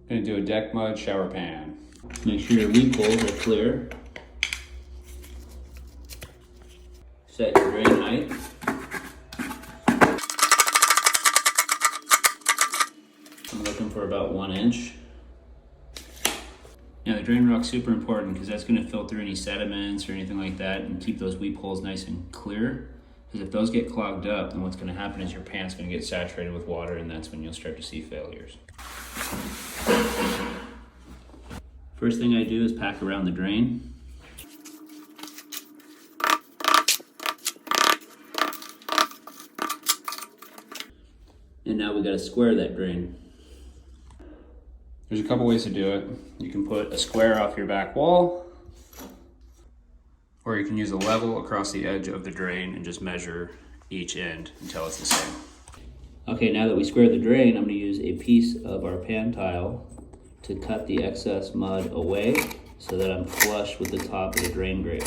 Gonna do a deck mud shower pan. Make sure your weep holes are clear. Set your drain height. I'm looking for about 1 inch. Now the drain rock's super important because that's going to filter any sediments or anything like that and keep those weep holes nice and clear. Because if those get clogged up, then what's going to happen is your pan's going to get saturated with water, and that's when you'll start to see failures. First thing I do is pack around the drain. And now we got to square that drain. There's a couple ways to do it. You can put a square off your back wall, or you can use a level across the edge of the drain and just measure each end until it's the same. Okay, now that we squared the drain, I'm going to use a piece of our pan tile to cut the excess mud away so that I'm flush with the top of the drain grate.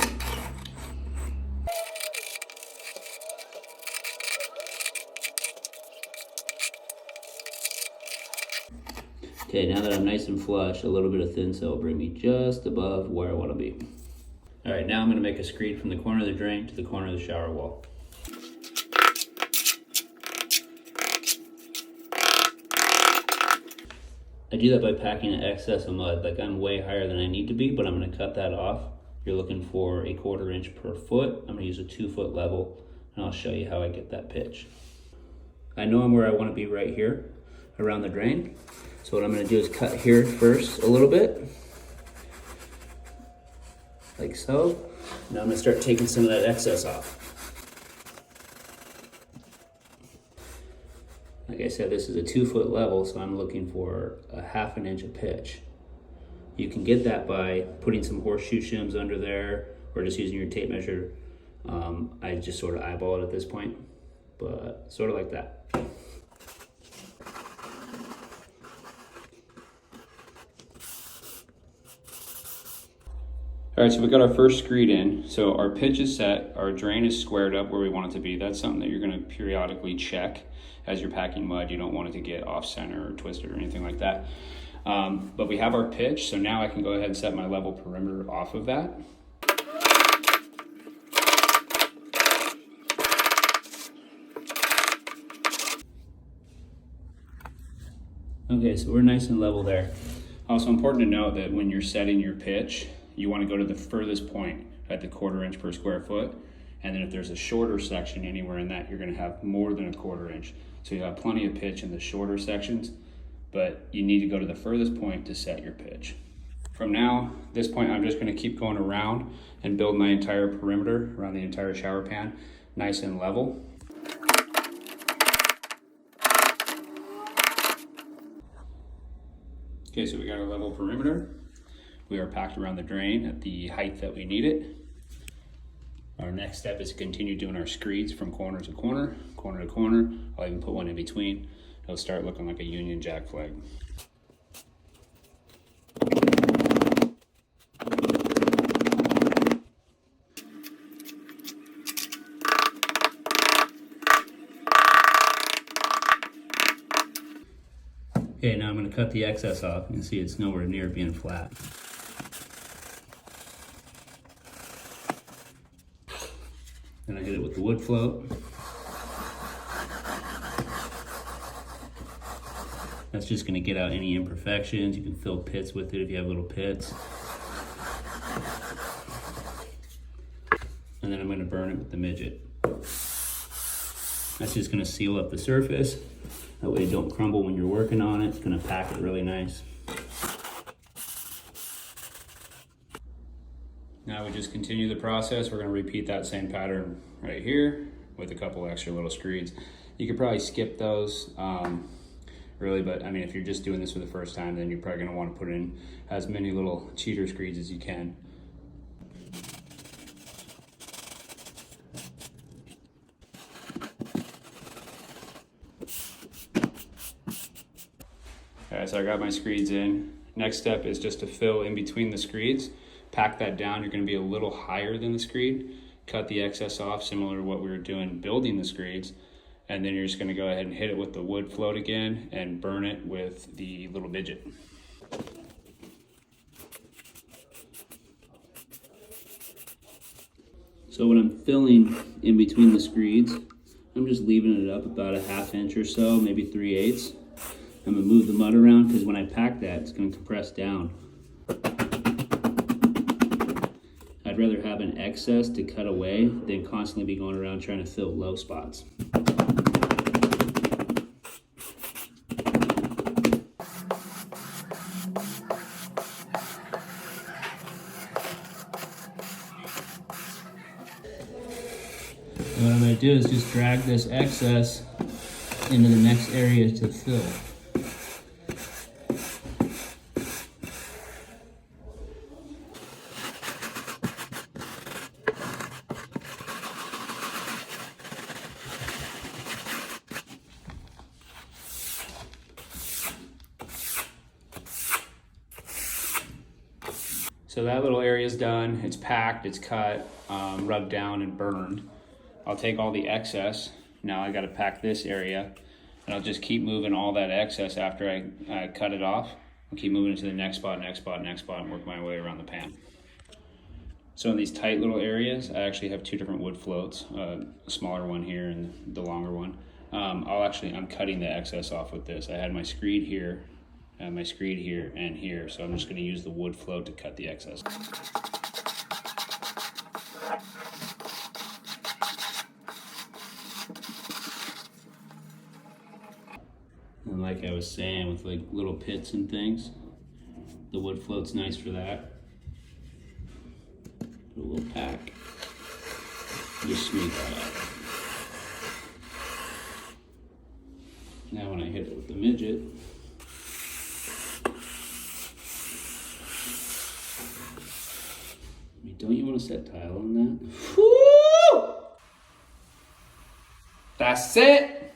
Okay, now that I'm nice and flush, a little bit of thin cell will bring me just above where I want to be. All right, now I'm going to make a screed from the corner of the drain to the corner of the shower wall. I do that by packing an excess of mud. Like, I'm way higher than I need to be, but I'm going to cut that off. You're looking for a 1/4 inch per foot. I'm going to use a 2-foot level, and I'll show you how I get that pitch. I know I'm where I want to be right here around the drain. So what I'm going to do is cut here first a little bit, like so. Now I'm going to start taking some of that excess off. Like I said, this is a 2-foot level, so I'm looking for a 1/2 inch of pitch. You can get that by putting some horseshoe shims under there or just using your tape measure. I just sort of eyeball it at this point, but sort of like that. All right, so we got our first screed in. So our pitch is set, our drain is squared up where we want it to be. That's something that you're gonna periodically check as you're packing mud. You don't want it to get off center or twisted or anything like that. But we have our pitch, so now I can go ahead and set my level perimeter off of that. Okay, so we're nice and level there. Also important to note that when you're setting your pitch, you want to go to the furthest point at the 1/4 inch per square foot. And then if there's a shorter section anywhere in that, you're going to have more than a 1/4 inch. So you have plenty of pitch in the shorter sections, but you need to go to the furthest point to set your pitch. From now, this point, I'm just going to keep going around and build my entire perimeter around the entire shower pan, nice and level. Okay, so we got our level perimeter. We are packed around the drain at the height that we need it. Our next step is to continue doing our screeds from corner to corner, corner to corner. I'll even put one in between. It'll start looking like a Union Jack flag. Okay, now I'm going to cut the excess off. You can see it's nowhere near being flat. Then I hit it with the wood float. That's just going to get out any imperfections. You can fill pits with it if you have little pits. And then I'm going to burn it with the midget. That's just going to seal up the surface. That way it don't crumble when you're working on it. It's going to pack it really nice. Now we just continue the process. We're going to repeat that same pattern right here with a couple extra little screeds. You could probably skip those really, but I mean, if you're just doing this for the first time, then you're probably going to want to put in as many little cheater screeds as you can. All right, so I got my screeds in. Next step is just to fill in between the screeds. Pack that down. You're going to be a little higher than the screed. Cut the excess off, similar to what we were doing building the screeds. And then you're just going to go ahead and hit it with the wood float again and burn it with the little midget. So when I'm filling in between the screeds, I'm just leaving it up about a 1/2 inch or so, maybe 3/8. I'm gonna move the mud around because when I pack that, it's gonna compress down. I'd rather have an excess to cut away than constantly be going around trying to fill low spots. And what I'm going to do is just drag this excess into the next area to fill. So that little area is done. It's packed, it's cut, rubbed down and burned. I'll take all the excess. Now I got to pack this area, and I'll just keep moving all that excess after I cut it off. I'll keep moving it to the next spot, next spot, next spot, and work my way around the pan. So in these tight little areas, I actually have 2 different wood floats, a smaller one here and the longer one. I'm cutting the excess off with this. I had my screed here, and here, so I'm just going to use the wood float to cut the excess. And like I was saying, with like little pits and things, the wood float's nice for that. Put a little pack. Just smooth that out. Now when I hit it with the midget, don't you want to set tile on that? Woo! That's it.